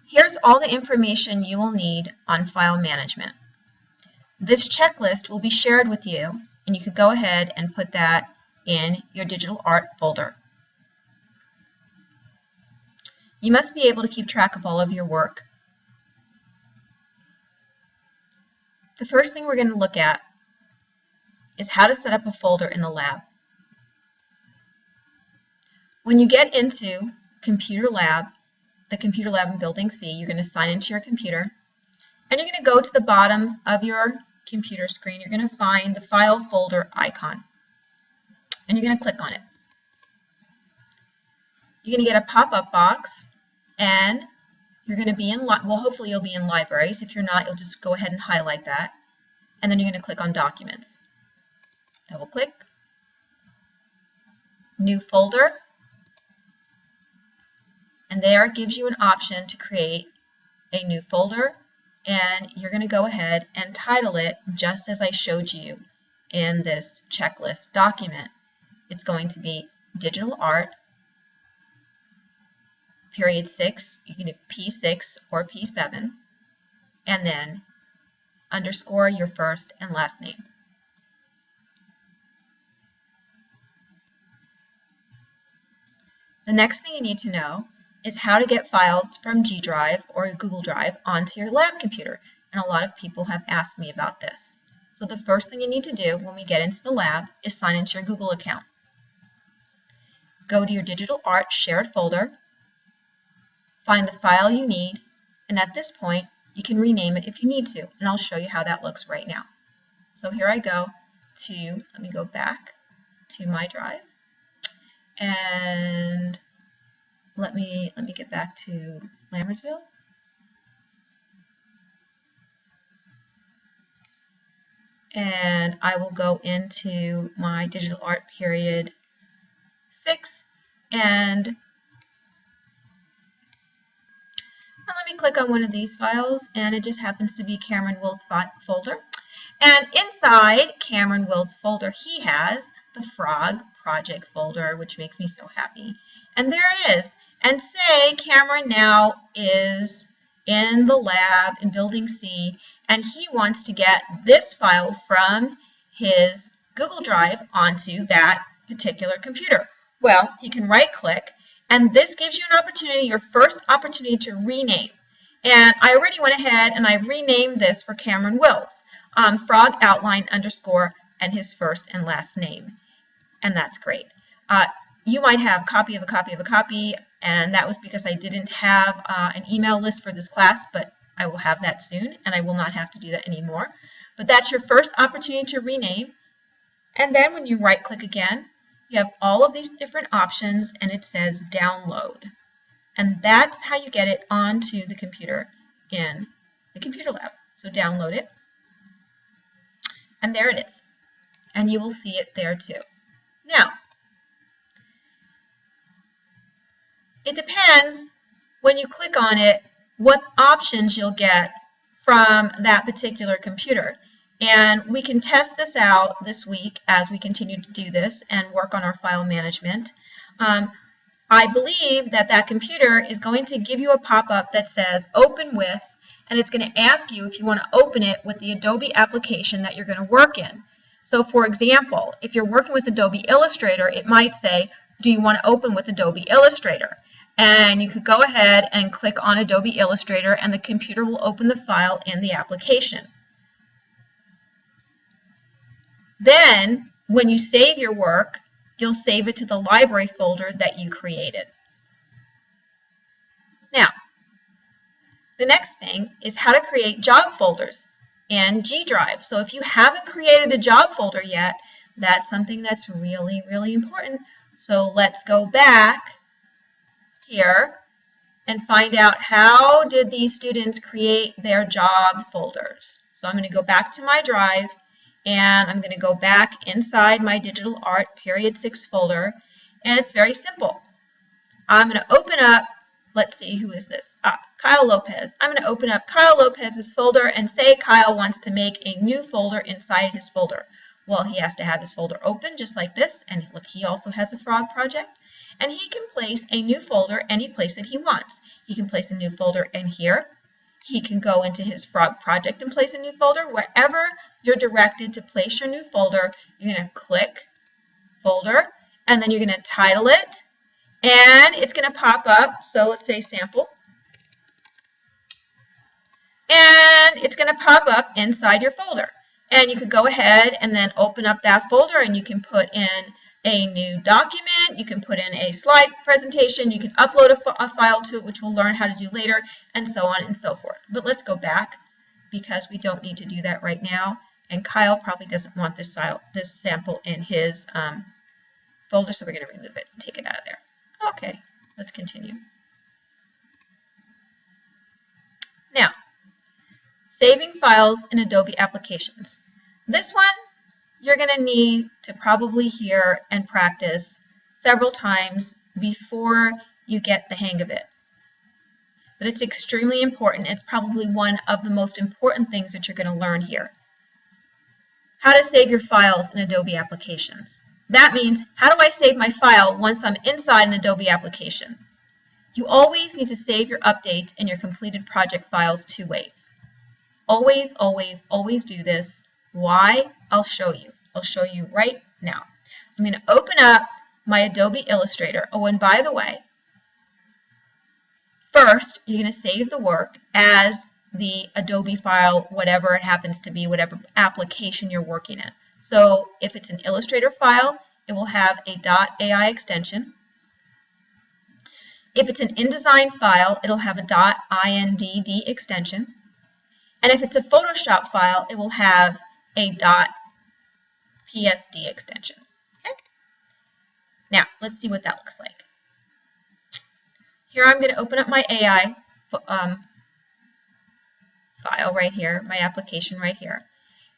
Here's all the information you will need on file management. This checklist will be shared with you, and you could go ahead and put that in your digital art folder. You must be able to keep track of all of your work. The first thing we're going to look at is how to set up a folder in the lab. When you get into Computer Lab, the Computer Lab in Building C, you're going to sign into your computer, and you're going to go to the bottom of your computer screen. You're going to find the file folder icon, and you're going to click on it. You're going to get a pop-up box, and you're going to be in, well, hopefully you'll be in Libraries. If you're not, you'll just go ahead and highlight that, and then you're going to click on Documents. Double click, New Folder, and there it gives you an option to create a new folder, and you're going to go ahead and title it just as I showed you in this checklist document. It's going to be Digital Art, period 6, you can do P6 or P7, and then underscore your first and last name. The next thing you need to know is how to get files from G Drive or Google Drive onto your lab computer, and a lot of people have asked me about this. So the first thing you need to do when we get into the lab is sign into your Google account. Go to your Digital Art Shared folder, find the file you need, and at this point you can rename it if you need to, and I'll show you how that looks right now. So here I go to, let me go back to my drive, and let me get back to Lambertville. And I will go into my digital art period 6, and let me click on one of these files, and it just happens to be Cameron Will's folder. And inside Cameron Will's folder, he has the Frog project folder, which makes me so happy. And there it is. And say Cameron now is in the lab in Building C, and he wants to get this file from his Google Drive onto that particular computer. Well, he can right-click, and this gives you an opportunity, your first opportunity to rename. And I already went ahead and I renamed this for Cameron Wills, Frog Outline underscore and his first and last name. And that's great. You might have copy of a copy of a copy, and that was because I didn't have an email list for this class, but I will have that soon, and I will not have to do that anymore. But that's your first opportunity to rename. And then when you right-click again, you have all of these different options, and it says download. And that's how you get it onto the computer in the computer lab. So download it, and there it is. And you will see it there too. Now, it depends when you click on it what options you'll get from that particular computer. And we can test this out this week as we continue to do this and work on our file management. I believe that that computer is going to give you a pop-up that says open with, and it's going to ask you if you want to open it with the Adobe application that you're going to work in. So for example, if you're working with Adobe Illustrator, it might say, do you want to open with Adobe Illustrator? And you could go ahead and click on Adobe Illustrator, and the computer will open the file in the application. Then, when you save your work, you'll save it to the library folder that you created. Now, the next thing is how to create job folders in G Drive. So if you haven't created a job folder yet, that's something that's really, really important. So let's go back here and find out how did these students create their job folders. So I'm going to go back to my drive, and I'm going to go back inside my digital art period 6 folder, and it's very simple. I'm going to open up, let's see, who is this? Kyle Lopez. I'm going to open up Kyle Lopez's folder and say Kyle wants to make a new folder inside his folder. Well, he has to have his folder open just like this, and look, he also has a frog project. and he can place a new folder any place that he wants. He can place a new folder in here. He can go into his Frog project and place a new folder. Wherever you're directed to place your new folder, you're going to click folder, and then you're going to title it, and it's going to pop up. So let's say sample. And it's going to pop up inside your folder. And you could go ahead and then open up that folder, and you can put in a new document, you can put in a slide presentation, you can upload a file to it, which we'll learn how to do later, and so on and so forth. But let's go back because we don't need to do that right now. And Kyle probably doesn't want this sample in his folder, so we're going to remove it and take it out of there. Okay, let's continue. Now, saving files in Adobe Applications. This one you're going to need to probably hear and practice several times before you get the hang of it. But it's extremely important. It's probably one of the most important things that you're going to learn here. How to save your files in Adobe Applications. That means, how do I save my file once I'm inside an Adobe application? You always need to save your updates and your completed project files 2 ways. Always, always, always do this. Why? I'll show you. I'll show you right now. I'm going to open up my Adobe Illustrator. Oh, and by the way, first, you're going to save the work as the Adobe file, whatever it happens to be, whatever application you're working in. So if it's an Illustrator file, it will have a .ai extension. If it's an InDesign file, it'll have a .indd extension. And if it's a Photoshop file, it will have a .psd extension. Okay? Now, let's see what that looks like. Here I'm going to open up my AI file right here, my application right here.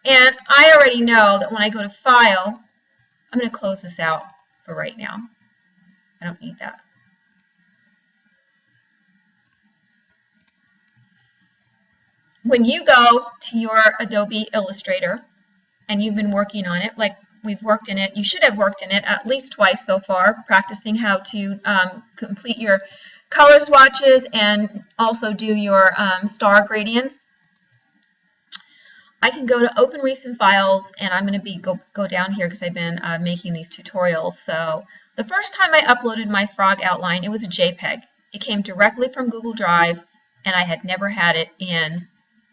And I already know that when I go to File, I'm going to close this out for right now. I don't need that. When you go to your Adobe Illustrator and you've been working on it, like we've worked in it, you should have worked in it at least twice so far, practicing how to complete your color swatches and also do your star gradients. I can go to Open Recent Files, and I'm going to go down here because I've been making these tutorials. So the first time I uploaded my frog outline, it was a JPEG. It came directly from Google Drive, and I had never had it in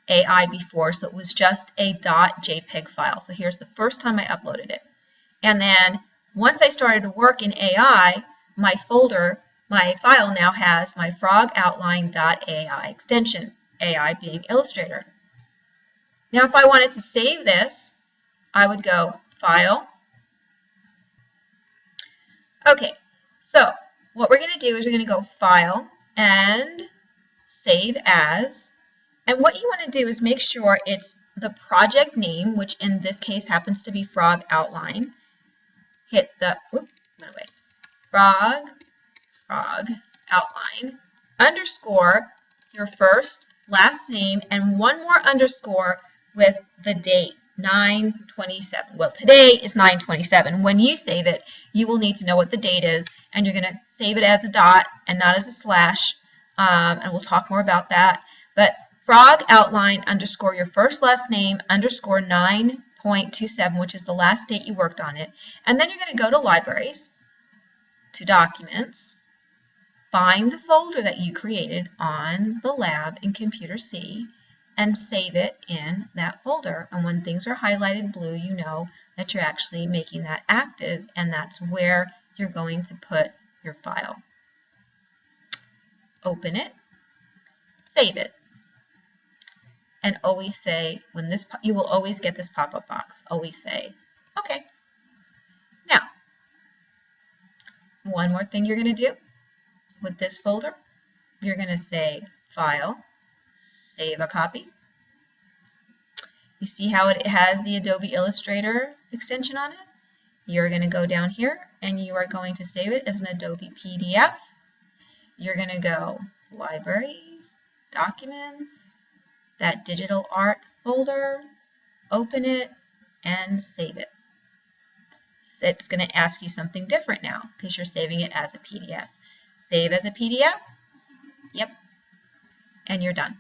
AI before, so it was just a .jpeg file. So here's the first time I uploaded it. And then once I started to work in AI, my folder, my file now has my frog outline.ai extension, AI being Illustrator. Now if I wanted to save this, I would go File. Okay, so what we're going to do is we're going to go File and Save As. And what you want to do is make sure it's the project name, which in this case happens to be Frog Outline. Hit the, Frog Outline, underscore your first, last name, and one more underscore with the date, 9/27. Well, today is 9/27. When you save it, you will need to know what the date is, and you're going to save it as a dot and not as a slash, and we'll talk more about that. But frog outline underscore your first last name underscore 9.27, which is the last date you worked on it. And then you're going to go to Libraries, to Documents, find the folder that you created on the lab in Computer C, and save it in that folder. And when things are highlighted blue, you know that you're actually making that active, and that's where you're going to put your file. Open it, save it, and always say, when this, you will always get this pop-up box. Always say, okay. Now, one more thing you're going to do with this folder, you're going to say File, Save a Copy. You see how it has the Adobe Illustrator extension on it? You're going to go down here and you are going to save it as an Adobe PDF. You're going to go Libraries, Documents, that digital art folder, open it, and save it. it's going to ask you something different now because you're saving it as a PDF. Save as a PDF. Yep. And you're done.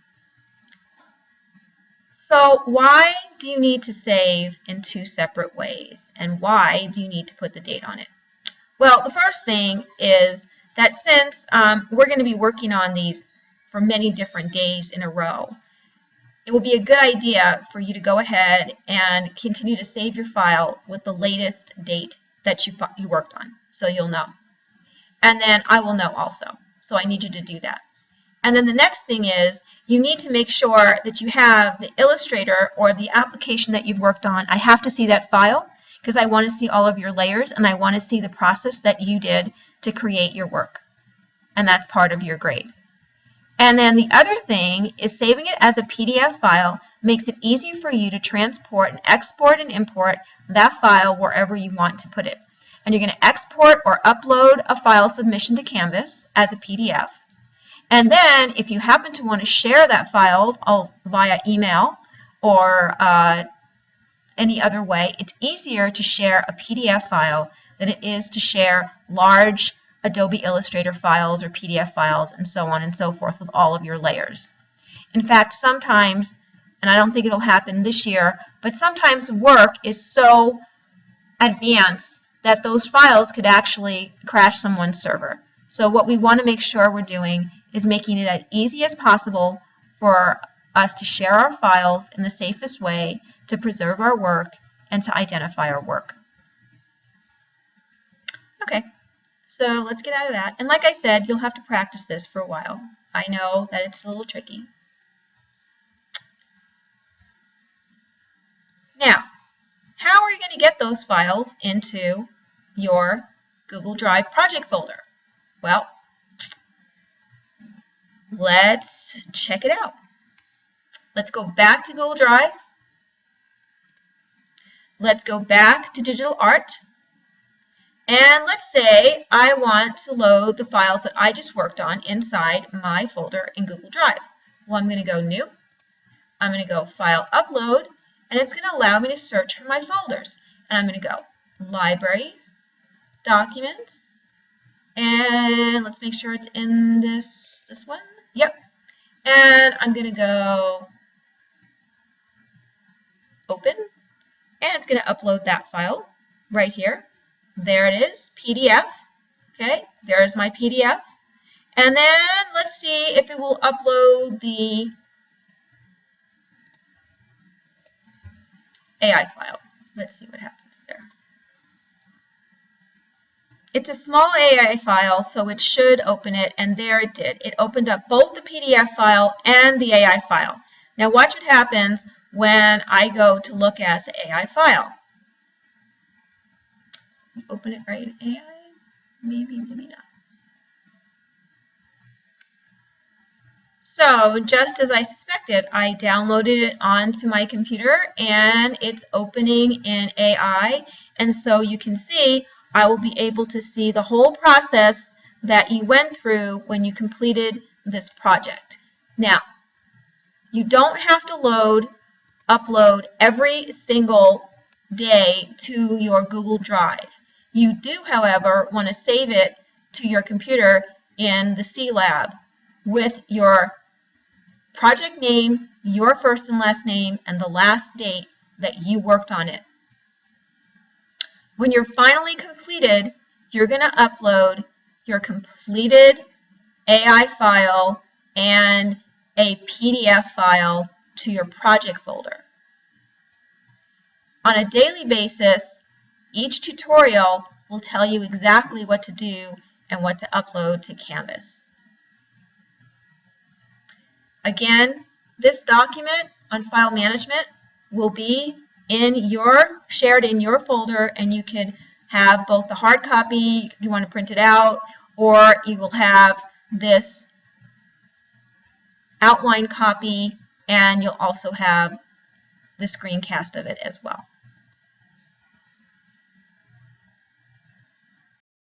So why do you need to save in two separate ways? And why do you need to put the date on it? Well, the first thing is that since we're going to be working on these for many different days in a row, it will be a good idea for you to go ahead and continue to save your file with the latest date that you worked on, so you'll know. And then I will know also, so I need you to do that. And then the next thing is you need to make sure that you have the Illustrator or the application that you've worked on. I have to see that file because I want to see all of your layers and I want to see the process that you did to create your work. And that's part of your grade. And then the other thing is saving it as a PDF file makes it easy for you to transport and export and import that file wherever you want to put it. And you're going to export or upload a file submission to Canvas as a PDF. And then if you happen to want to share that file via email or any other way, it's easier to share a PDF file than it is to share large Adobe Illustrator files or PDF files and so on and so forth with all of your layers. In fact, sometimes, and I don't think it'll happen this year, but sometimes work is so advanced that those files could actually crash someone's server. So what we want to make sure we're doing is making it as easy as possible for us to share our files in the safest way, to preserve our work, and to identify our work. Okay. So let's get out of that. And like I said, you'll have to practice this for a while. I know that it's a little tricky. Now, how are you going to get those files into your Google Drive project folder? Well, let's check it out. Let's go back to Google Drive. Let's go back to Digital Art. And let's say I want to load the files that I just worked on inside my folder in Google Drive. Well, I'm going to go New. I'm going to go File Upload, and it's going to allow me to search for my folders. And I'm going to go Libraries, Documents, and let's make sure it's in this one. Yep. And I'm going to go Open, and it's going to upload that file right here. There it is, PDF. Okay, there's my PDF. And then let's see if it will upload the AI file. Let's see what happens there. It's a small AI file, so it should open it, and there it did. It opened up both the PDF file and the AI file. Now watch what happens when I go to look at the AI file. Open it right in AI? Maybe, maybe not. So just as I suspected, I downloaded it onto my computer and it's opening in AI. And so you can see I will be able to see the whole process that you went through when you completed this project. Now, you don't have to upload every single day to your Google Drive. You do, however, want to save it to your computer in the C Lab with your project name, your first and last name, and the last date that you worked on it. When you're finally completed, you're going to upload your completed AI file and a PDF file to your project folder. On a daily basis, each tutorial will tell you exactly what to do and what to upload to Canvas. Again, this document on file management will be shared in your folder, and you can have both the hard copy if you want to print it out, or you will have this outline copy, and you'll also have the screencast of it as well.